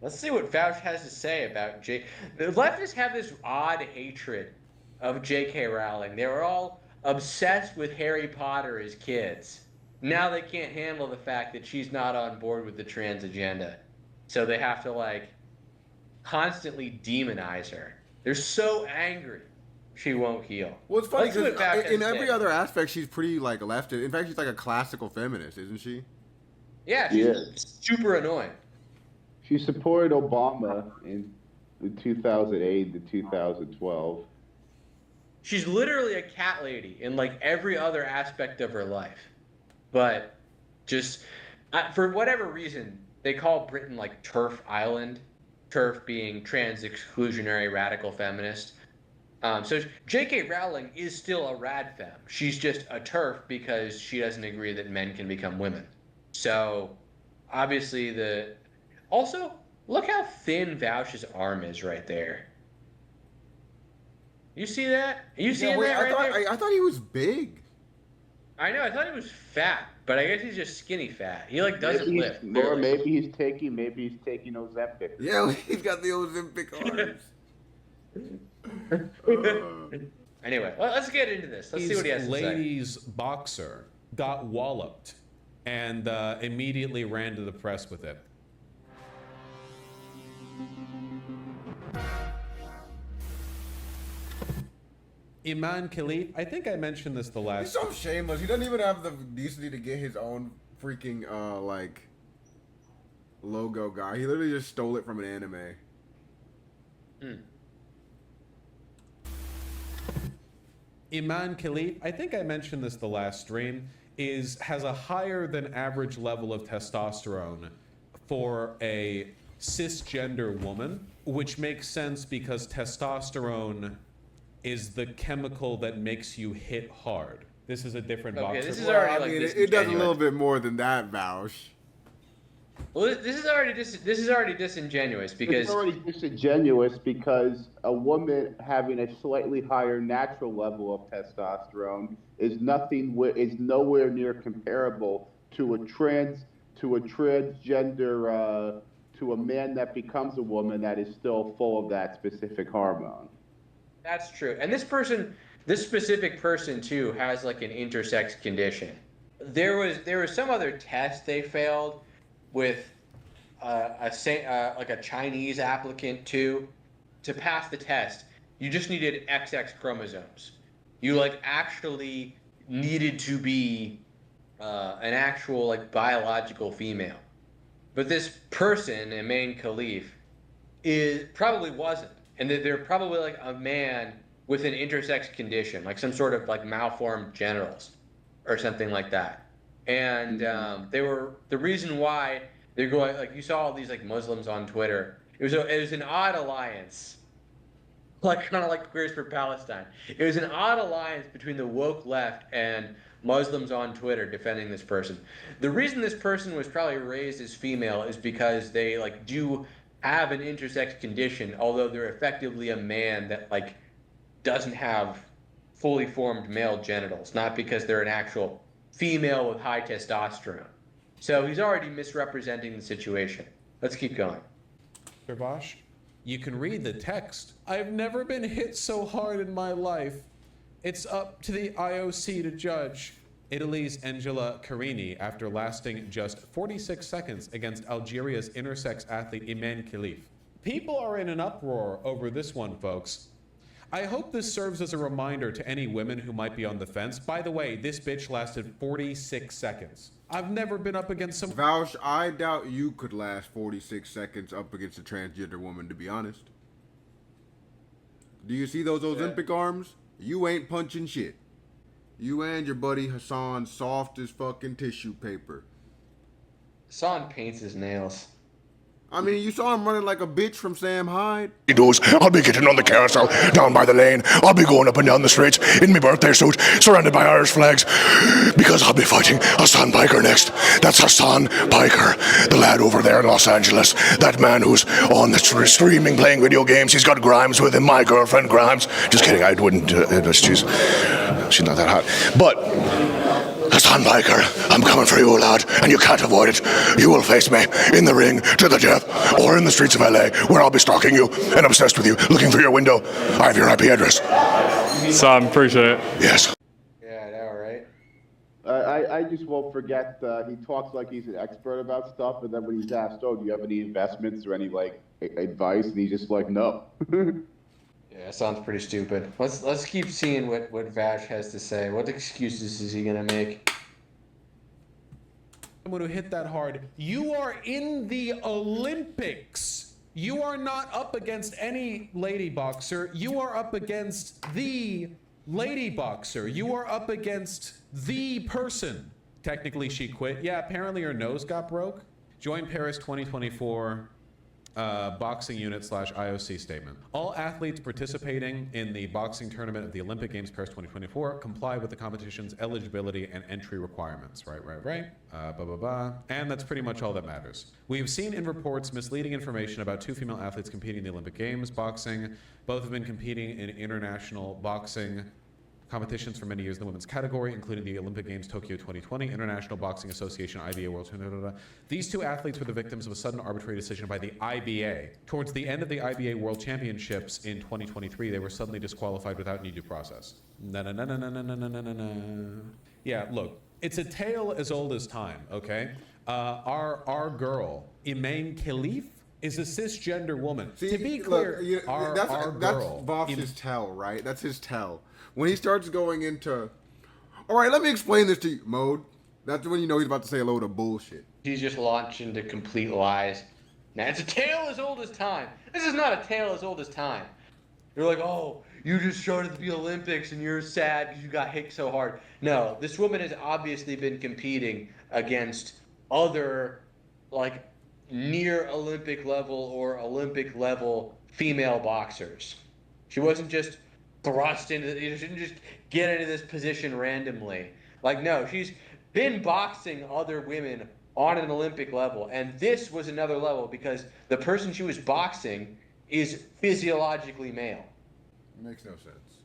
Let's see what Vaush has to say about J. The leftists have this odd hatred of J.K. Rowling. They were all obsessed with Harry Potter as kids. Now they can't handle the fact that she's not on board with the trans agenda. So they have to constantly demonize her. They're so angry she wonon't heal. Well, it's funny Let's see what Vaush because has in to every say. other aspect, she's pretty like leftist. In fact, she's like a classical feminist, isn't she? Yeah, Yeah. she's super annoying. She supported Obama in 2008 to 2012. She's literally a cat lady in every other aspect of her life. But just for whatever reason, they call Britain Turf Island, Turf being trans exclusionary radical feminist. So J.K. Rowling is still a rad femme. She's just a turf because she doesn't agree that men can become women. So obviously also look how thin Vaush's arm is right there. You see that? You see that right there? I thought he was big. I know. I thought he was fat, but I guess he's just skinny fat. He doesn't lift. Or maybe he's taking Ozempic. Yeah, he's got the Ozempic arms. Anyway, let's get into this. Let's see what he has to say. Ladies boxer got walloped and immediately ran to the press with it. Iman Khalif, I think I mentioned this the last. He's so shameless. He doesn't even have the decency to get his own freaking logo guy. He literally just stole it from an anime. Iman Khalif, I think I mentioned this the last stream, has a higher than average level of testosterone for a cisgender woman, which makes sense because testosterone is the chemical that makes you hit hard. This is a different boxer. This is already I mean, it does a little bit more than that, Vaush. Well, this is already disingenuous because It's already disingenuous because a woman having a slightly higher natural level of testosterone is nowhere near comparable to a transgender to a man that becomes a woman that is still full of that specific hormone. that's true. And this specific person too, has an intersex condition. There was some other test they failed with a Chinese applicant too. To pass the test, you just needed XX chromosomes. You actually needed to be an actual biological female. But this person, Iman Khalif, probably wasn't, and they're probably a man with an intersex condition, some sort of malformed genitals or something like that. And they were the reason why they're going you saw all these Muslims on Twitter. It was an odd alliance, kind of like Queers for Palestine. It was an odd alliance between the woke left and Muslims on Twitter defending this person. The reason this person was probably raised as female is because they do have an intersex condition, although they're effectively a man that doesn't have fully formed male genitals, not because they're an actual female with high testosterone. So he's already misrepresenting the situation. Let's keep going. Vaush, you can read the text. I've never been hit so hard in my life. It's up to the IOC to judge. Italy's Angela Carini, after lasting just 46 seconds against Algeria's intersex athlete Iman Khalif. People are in an uproar over this one, folks. I hope this serves as a reminder to any women who might be on the fence. By the way, this bitch lasted 46 seconds. I've never been up against some... Vaush, I doubt you could last 46 seconds up against a transgender woman, to be honest. Do you see those Ozempic arms? You ain't punching shit. You and your buddy Hassan soft as fucking tissue paper. Hassan paints his nails. I mean, you saw him running like a bitch from Sam Hyde. I'll be getting on the carousel down by the lane. I'll be going up and down the streets in my birthday suit, surrounded by Irish flags, because I'll be fighting Hassan Piker next. That's Hassan Piker, the lad over there in Los Angeles. That man who's on the streaming playing video games. He's got Grimes with him, my girlfriend Grimes. Just kidding, I wouldn't. She's not that hot. But Hassan Piker, I'm coming for you, lad, and you can't avoid it. You will face me in the ring to the death, or in the streets of LA, where I'll be stalking you and obsessed with you, looking through your window. I have your IP address. Sam, appreciate it. Yes. Yeah, I know, right? I just won't forget, he talks like he's an expert about stuff, and then when he's asked, oh, do you have any investments or any, like, advice? And he's just like, no. Yeah, it sounds pretty stupid. Let's keep seeing what Vaush has to say. What excuses is he gonna make? I'm going to hit that hard. You are in the Olympics. You are not up against any lady boxer. You are up against the lady boxer. You are up against the person. Technically, she quit. Yeah, apparently her nose got broke. Join Paris 2024 boxing unit / IOC statement. All athletes participating in the boxing tournament of the Olympic Games Paris 2024 comply with the competition's eligibility and entry requirements. Right. And that's pretty much all that matters. We have seen in reports misleading information about 2 female athletes competing in the Olympic Games boxing. Both have been competing in international boxing competitions for many years in the women's category, including the Olympic Games Tokyo 2020, International Boxing Association, IBA World Tournament. These 2 athletes were the victims of a sudden arbitrary decision by the IBA. Towards the end of the IBA World Championships in 2023, they were suddenly disqualified without any due process. Yeah, look, it's a tale as old as time, okay? Our girl, Iman Khalif, is a cisgender woman. See, to be clear, look, our that's girl... Vaush's tell, right? That's his tell. When he starts going into, all right, let me explain this to you, mode. That's when you know he's about to say a load of bullshit. He's just launched into complete lies. Now, it's a tale as old as time. This is not a tale as old as time. You're like, oh, you just started the Olympics and you're sad because you got hit so hard. No, this woman has obviously been competing against other, like, near Olympic level or Olympic level female boxers. She wasn't just thrust into, you shouldn't just get into this position randomly. Like, no, she's been boxing other women on an Olympic level, and this was another level because the person she was boxing is physiologically male. Makes no sense.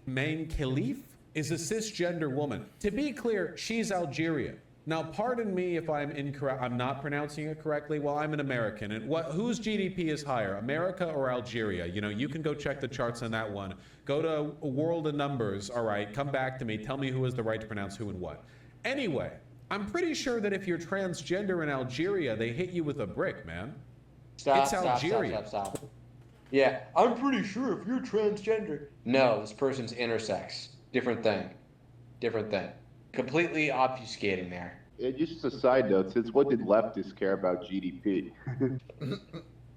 Iman Khalif is a cisgender woman. To be clear, she's Algerian. Now, pardon me if I'm incorrect. I'm not pronouncing it correctly. Well, I'm an American. And whose GDP is higher, America or Algeria? You know, you can go check the charts on that one. Go to a world of numbers. All right, come back to me. Tell me who has the right to pronounce who and what. Anyway, I'm pretty sure that if you're transgender in Algeria, they hit you with a brick, man. It's Algeria. Stop. Yeah, I'm pretty sure if you're transgender. No, this person's intersex. Different thing. Completely obfuscating there. Just a side note, since when did leftists care about GDP?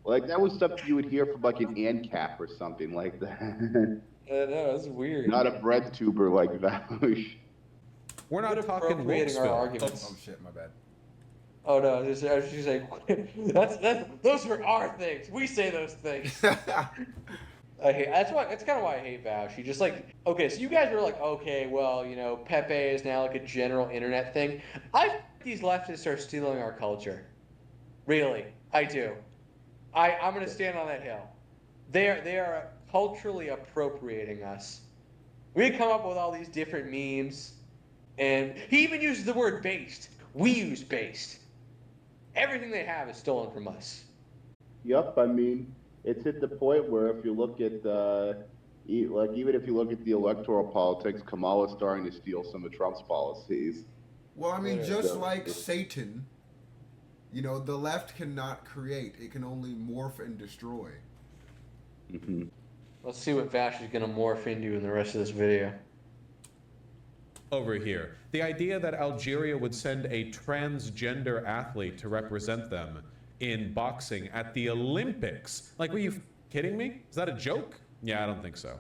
Like, that was something you would hear from, like, an ANCAP or something like that. No, that's weird. Not a bread tuber like Vaush. We're not talking appropriating our Wokesville. arguments. Oh shit, my bad. Oh no, I was just saying, those are our things. We say those things. That's kind of why I hate Vaush. He just like, okay, so you guys were like, okay, well, you know, Pepe is now like a general internet thing. I think these leftists are stealing our culture. Really, I do. I'm gonna stand on that hill. They are culturally appropriating us. We come up with all these different memes, and he even uses the word based. We use based. Everything they have is stolen from us. Yup, I mean, it's at the point where if you look at even if you look at the electoral politics, Kamala's starting to steal some of Trump's policies. Well, I mean, just like Satan, you know, the left cannot create; it can only morph and destroy. Mm-hmm. Let's see what Vaush is gonna morph into in the rest of this video. Over here, the idea that Algeria would send a transgender athlete to represent them in boxing at the Olympics. Like, were you kidding me? Is that a joke? Yeah, I don't think so.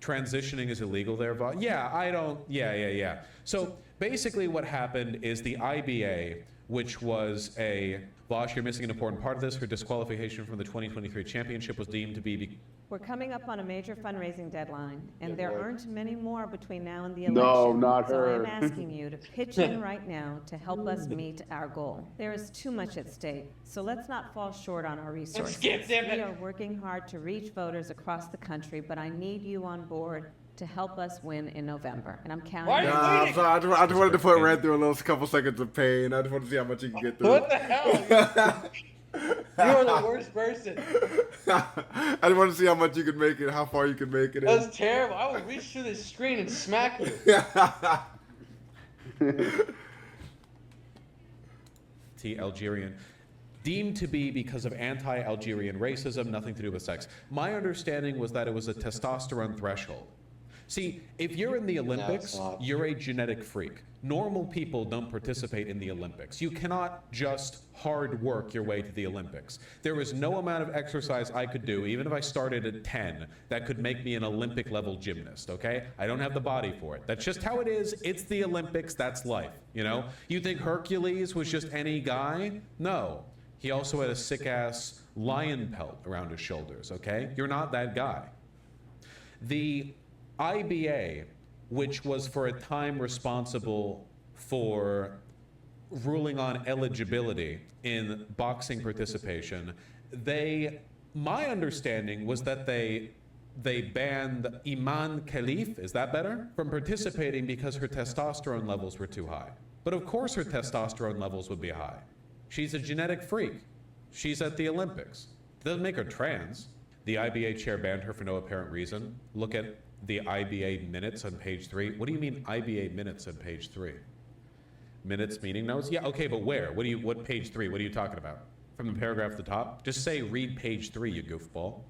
Transitioning is illegal there, Vaush? Yeah, I don't, yeah. So basically what happened is the IBA, which was Vaush, you're missing an important part of this. Her disqualification from the 2023 championship was deemed to be... We're coming up on a major fundraising deadline, and there aren't many more between now and the election. No, not so her. I'm asking you to pitch in right now to help us meet our goal. There is too much at stake, so let's not fall short on our resources. Skip them. We are working hard to reach voters across the country, but I need you on board to help us win in November. And I'm counting Why are on you you. Nah, I'm waiting? sorry. I just wanted to put Red through a little couple seconds of pain. I just want to see how much you can get through. What the hell? You are the worst person. I just want to see how much you can make it, how far you can make it. That's terrible. I will reach through this screen and smack you. Algerian. Deemed to be because of anti-Algerian racism, nothing to do with sex. My understanding was that it was a testosterone threshold. See, if you're in the Olympics, not. you're a genetic freak. Normal people don't participate in the Olympics. You cannot just hard work your way to the Olympics. There is no amount of exercise I could do, even if I started at 10, that could make me an Olympic level gymnast, okay? I don't have the body for it. That's just how it is. It's the Olympics. That's life, you know? You think Hercules was just any guy? No. He also had a sick-ass lion pelt around his shoulders, okay? You're not that guy. The IBA, which was for a time responsible for ruling on eligibility in boxing participation, my understanding was that they banned Iman Khalif, is that better, from participating because her testosterone levels were too high. But of course her testosterone levels would be high. She's a genetic freak. She's at the Olympics. Doesn't make her trans. The IBA chair banned her for no apparent reason. Look at the IBA minutes on page 3. What do you mean IBA minutes on page 3? Minutes meaning notes? Yeah, okay, but where? What page 3? What are you talking about? From the paragraph at the top? Just say read page 3, you goofball.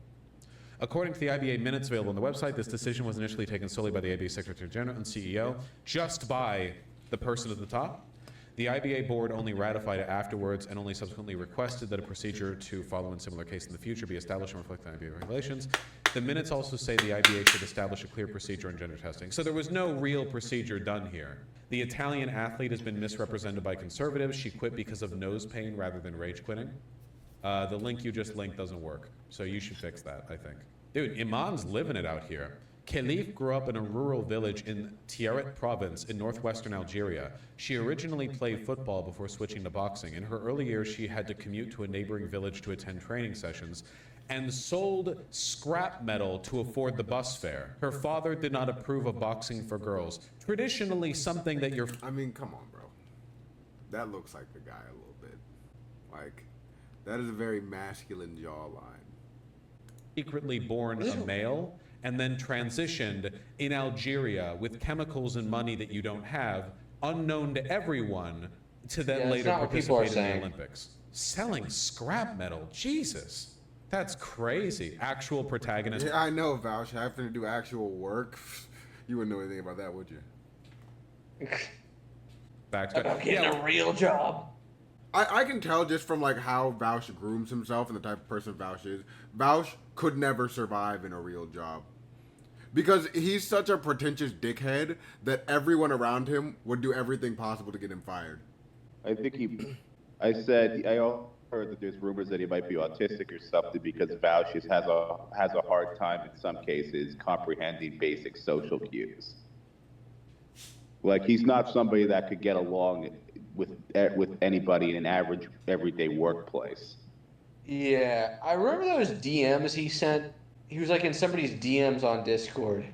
According to the IBA minutes available on the website, this decision was initially taken solely by the IBA Secretary General and CEO, just by the person at the top. The IBA board only ratified it afterwards and only subsequently requested that a procedure to follow in similar case in the future be established and reflect the IBA regulations. The minutes also say the IBA should establish a clear procedure on gender testing. So there was no real procedure done here. The Italian athlete has been misrepresented by conservatives. She quit because of nose pain rather than rage quitting. The link you just linked doesn't work, so you should fix that, I think. Dude, Iman's living it out here. Khalif grew up in a rural village in Tiaret province in northwestern Algeria. She originally played football before switching to boxing. In her early years, she had to commute to a neighboring village to attend training sessions and sold scrap metal to afford the bus fare. Her father did not approve of boxing for girls. Traditionally something that you're... I mean, come on, bro. That looks like the guy a little bit. Like, that is a very masculine jawline. Secretly born a male and then transitioned in Algeria with chemicals and money that you don't have, unknown to everyone, to then later participate in the Olympics. Selling scrap metal, Jesus. That's crazy. Actual protagonist. Yeah, I know, Vaush. Having to do actual work. You wouldn't know anything about that, would you? About getting a real job. I can tell just from like how Vaush grooms himself and the type of person Vaush is. Vaush could never survive in a real job. Because he's such a pretentious dickhead that everyone around him would do everything possible to get him fired. I heard that there's rumors that he might be autistic or something because Vaush has a hard time in some cases comprehending basic social cues. Like, he's not somebody that could get along with anybody in an average everyday workplace. Yeah, I remember those DMs he sent. He was like in somebody's DMs on Discord,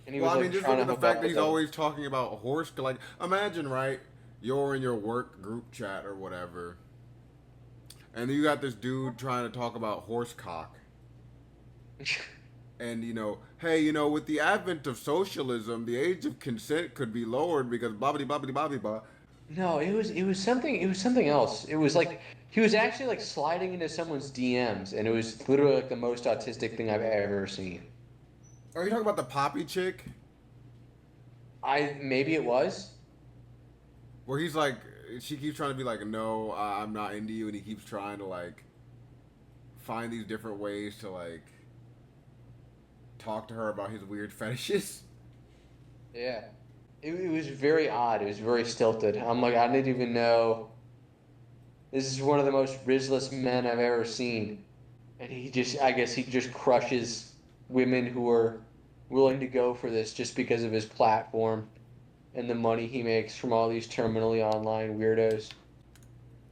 and he was like just trying look to at the fact that he's always talking about horse. Like, imagine, right? You're in your work group chat or whatever, and you got this dude trying to talk about horse cock. And, hey, with the advent of socialism, the age of consent could be lowered because blah blah blah blah blah blah. No, it was something else. It was like he was actually like sliding into someone's DMs, and it was literally like the most autistic thing I've ever seen. Are you talking about the Poppy chick? Maybe it was. Where he's like, she keeps trying to be like, no, I'm not into you, and he keeps trying to like find these different ways to like talk to her about his weird fetishes. Yeah. It was very odd. It was very stilted. I'm like, I didn't even know. This is one of the most rizless men I've ever seen. And I guess he just crushes women who are willing to go for this just because of his platform and the money he makes from all these terminally online weirdos.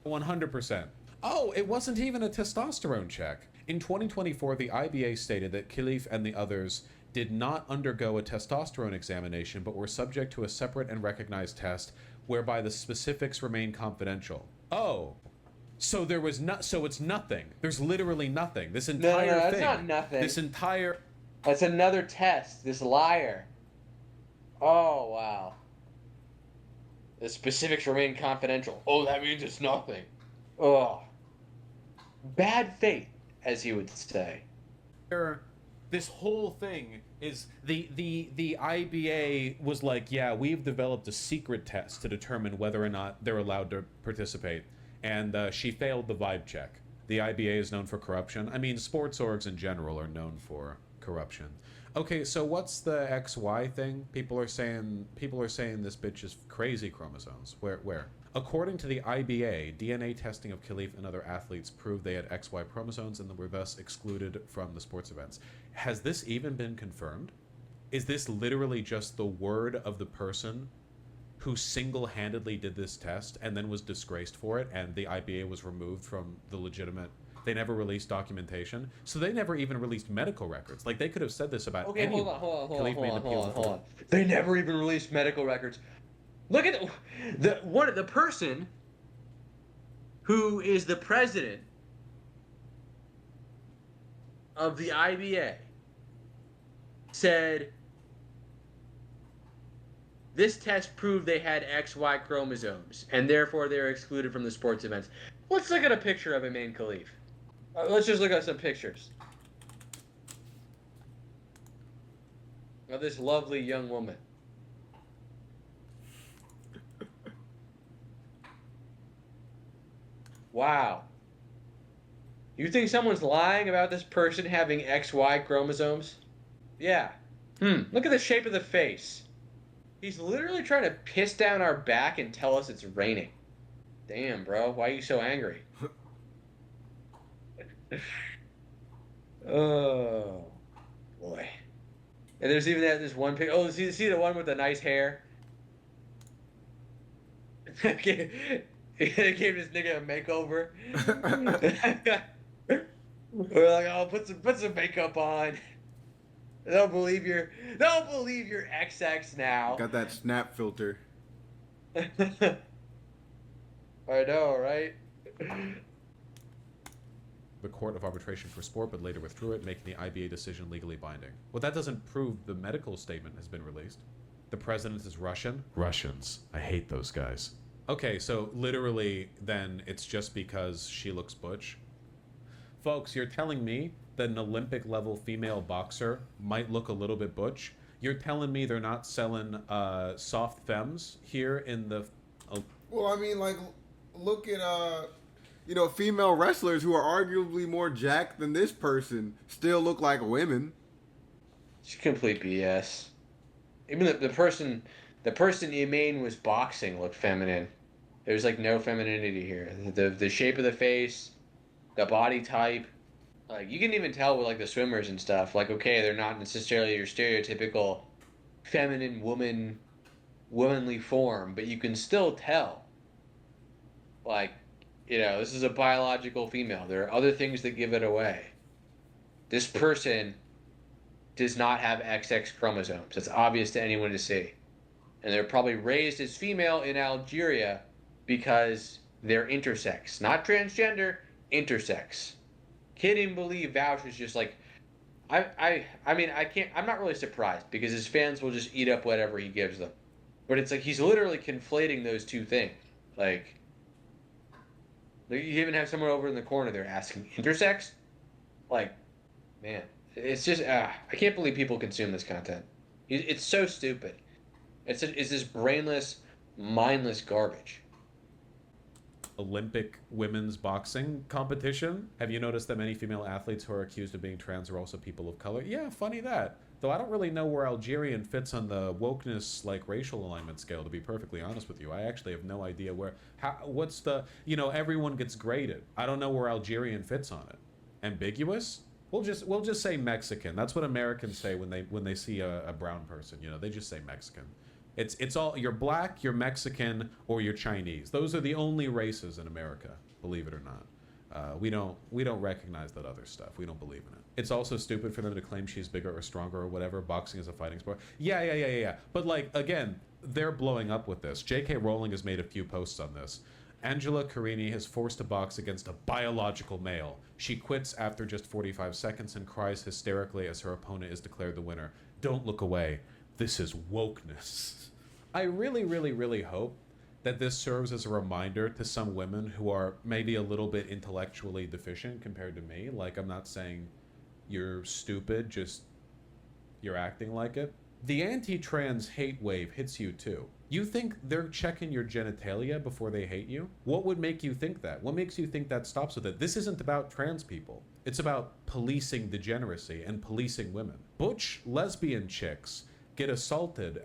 100%. Oh, it wasn't even a testosterone check. In 2024, the IBA stated that Khalif and the others did not undergo a testosterone examination, but were subject to a separate and recognized test whereby the specifics remain confidential. Oh, so there was not. So it's nothing. There's literally nothing. This entire no, thing. that's not nothing. This entire. That's another test. This liar. Oh wow. The specifics remain confidential. Oh, that means it's nothing. Oh. Bad faith, as he would say. This whole thing is the IBA was like, yeah, we've developed a secret test to determine whether or not they're allowed to participate, and she failed the vibe check. The IBA is known for corruption. I mean, sports orgs in general are known for corruption. Okay, so what's the XY thing? People are saying this bitch is crazy chromosomes. Where? According to the IBA, DNA testing of Khalif and other athletes proved they had XY chromosomes and were thus excluded from the sports events. Has this even been confirmed? Is this literally just the word of the person who single-handedly did this test and then was disgraced for it, and the IBA was removed from the legitimate... They never released documentation, so they never even released medical records. Like, they could have said this about anyone. Hold on. They never even released medical records. Look at the person who is the president of the IBA said this test proved they had XY chromosomes and therefore they're excluded from the sports events. Let's look at a picture of Imane Khalif. Let's just look at some pictures of this lovely young woman. Wow. You think someone's lying about this person having XY chromosomes? Yeah. Look at the shape of the face. He's literally trying to piss down our back and tell us it's raining. Damn, bro. Why are you so angry? Oh, boy. And there's even this one picture. Oh, see the one with the nice hair? They gave this nigga a makeover. We're like, oh, put some makeup on. They'll believe you're XX now. Got that snap filter. I know, right? The Court of Arbitration for Sport, but later withdrew it, making the IBA decision legally binding. Well, that doesn't prove the medical statement has been released. The president is Russian? Russians. I hate those guys. Okay, so literally then it's just because she looks butch? Folks, you're telling me that an Olympic level female boxer might look a little bit butch? You're telling me they're not selling soft femmes here in the... Well, I mean, like, look at, female wrestlers who are arguably more jacked than this person still look like women. It's complete BS. Even the person Imane was boxing looked feminine. There's like no femininity here. The shape of the face, the body type, like you can even tell with like the swimmers and stuff. Like okay, they're not necessarily your stereotypical feminine womanly form, but you can still tell. Like, this is a biological female. There are other things that give it away. This person does not have XX chromosomes. It's obvious to anyone to see. And they're probably raised as female in Algeria because they're intersex. Not transgender, intersex. Can't even believe Vaush is just like... I'm not really surprised because his fans will just eat up whatever he gives them. But it's like he's literally conflating those two things. Like you even have someone over in the corner there asking, intersex? Like, man, it's just... I can't believe people consume this content. It's so stupid. It's this brainless, mindless garbage. Olympic women's boxing competition. Have you noticed that many female athletes who are accused of being trans are also people of color? Yeah, funny that. Though I don't really know where Algerian fits on the wokeness, like, racial alignment scale, to be perfectly honest with you. I actually have no idea what's the, everyone gets graded. I don't know where Algerian fits on it. Ambiguous? We'll just say Mexican. That's what Americans say when they see a brown person, they just say Mexican. It's all, you're black, you're Mexican, or you're Chinese. Those are the only races in America, believe it or not. We don't recognize that other stuff. We don't believe in it. It's also stupid for them to claim she's bigger or stronger or whatever. Boxing is a fighting sport. Yeah. But like, again, they're blowing up with this. J.K. Rowling has made a few posts on this. Angela Carini is forced to box against a biological male. She quits after just 45 seconds and cries hysterically as her opponent is declared the winner. Don't look away. This is wokeness. I really hope that this serves as a reminder to some women who are maybe a little bit intellectually deficient compared to me. Like, I'm not saying you're stupid, just you're acting like it. The anti-trans hate wave hits you too. You think they're checking your genitalia before they hate you? What would make you think that? What makes you think that stops with it? This isn't about trans people. It's about policing degeneracy and policing women. Butch lesbian chicks get assaulted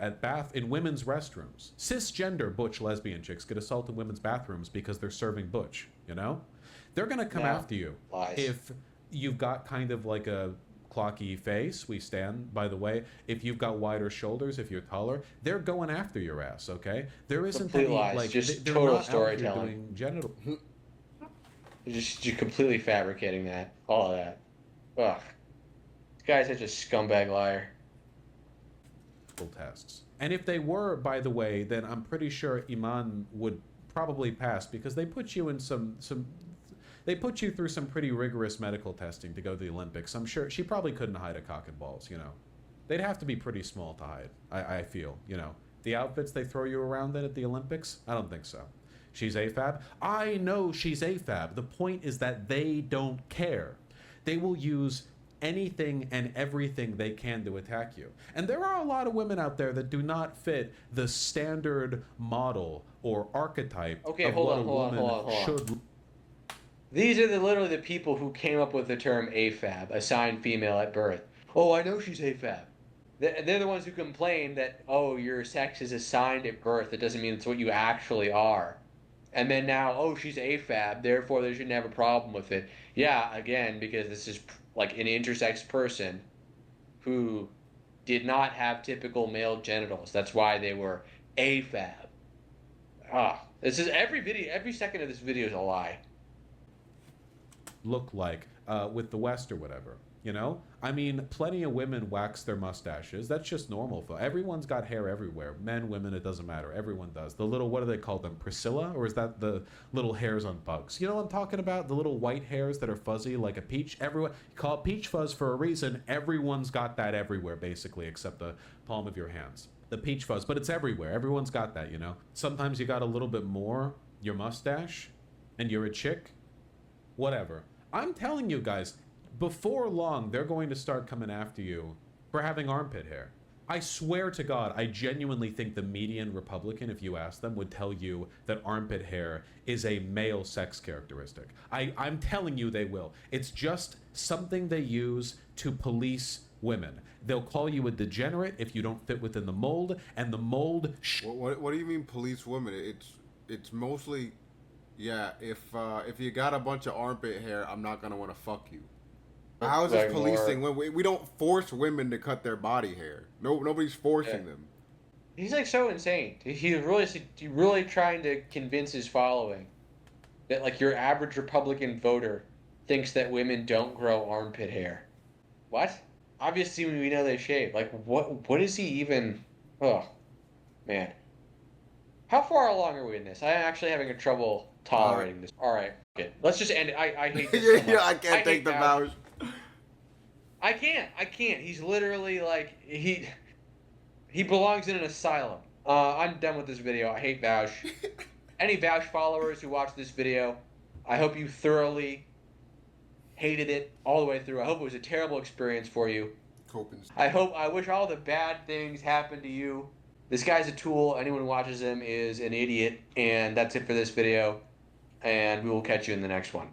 in women's restrooms. Cisgender butch lesbian chicks get assaulted in women's bathrooms because they're serving butch, you know? They're gonna come after you. Lies. If you've got kind of like a clocky face, we stand, by the way, if you've got wider shoulders, if you're taller, they're going after your ass, okay? There isn't Complete any, lies, like, just they're total not storytelling. out here doing genital... You're completely fabricating that. All of that. Ugh. This guy's such a scumbag liar. tests. And if they were, by the way, then I'm pretty sure Iman would probably pass because they put you in they put you through some pretty rigorous medical testing to go to the Olympics. I'm sure she probably couldn't hide a cock and balls, you know. They'd have to be pretty small to hide, I feel, you know. The outfits they throw you around in at the Olympics? I don't think so. She's AFAB? I know she's AFAB. The point is that they don't care. They will use anything and everything they can to attack you. And there are a lot of women out there that do not fit the standard model or archetype of what a woman should. These are literally the people who came up with the term AFAB, assigned female at birth. Oh, I know she's AFAB. They're the ones who complain that, oh, your sex is assigned at birth. It doesn't mean it's what you actually are. And then now, oh, she's AFAB, therefore they shouldn't have a problem with it. Yeah, again, because this is like an intersex person who did not have typical male genitals. That's why they were AFAB. This is every second of this video is a lie. Look like with the West or whatever, you know? I mean, plenty of women wax their mustaches. That's just normal. Everyone's got hair everywhere. Men, women, it doesn't matter. Everyone does. The little, what do they call them? Priscilla? Or is that the little hairs on bugs? You know what I'm talking about? The little white hairs that are fuzzy like a peach? Everyone, you call it peach fuzz for a reason. Everyone's got that everywhere, basically, except the palm of your hands. The peach fuzz, but it's everywhere. Everyone's got that, you know? Sometimes you got a little bit more, your mustache, and you're a chick. Whatever. I'm telling you guys, before long, they're going to start coming after you for having armpit hair. I swear to God, I genuinely think the median Republican, if you ask them, would tell you that armpit hair is a male sex characteristic. I'm telling you they will. It's just something they use to police women. They'll call you a degenerate if you don't fit within the mold, and the mold... What do you mean police women? It's mostly... Yeah, if you got a bunch of armpit hair, I'm not gonna want to fuck you. How is this policing? We don't force women to cut their body hair. Nobody's forcing them. He's like so insane. He's really trying to convince his following that like your average Republican voter thinks that women don't grow armpit hair. What? Obviously, we know they shave. Like what is he even? Oh, man. How far along are we in this? I'm actually having trouble tolerating this. All right, okay. Let's just end it. I hate this so much. I can't take the Vaush. I can't. He's literally like he belongs in an asylum. I'm done with this video. I hate Vaush. Any Vaush followers who watch this video, I hope you thoroughly hated it all the way through. I hope it was a terrible experience for you. I wish all the bad things happened to you. This guy's a tool. Anyone who watches him is an idiot. And that's it for this video. And we will catch you in the next one.